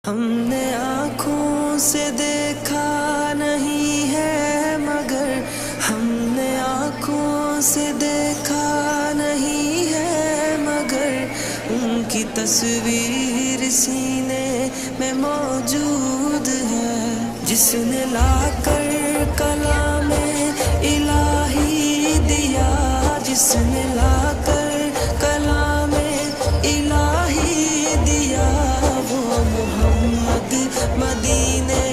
ہم نے آنکھوں سے دیکھا نہیں ہے مگر ہم نے آنکھوں سے دیکھا نہیں ہے مگر ان کی تصویر سینے میں موجود ہے، جس نے لا کر کلام الہی دیا، جس نے لا کر کلام الہی دیا، وہ محمد مدینے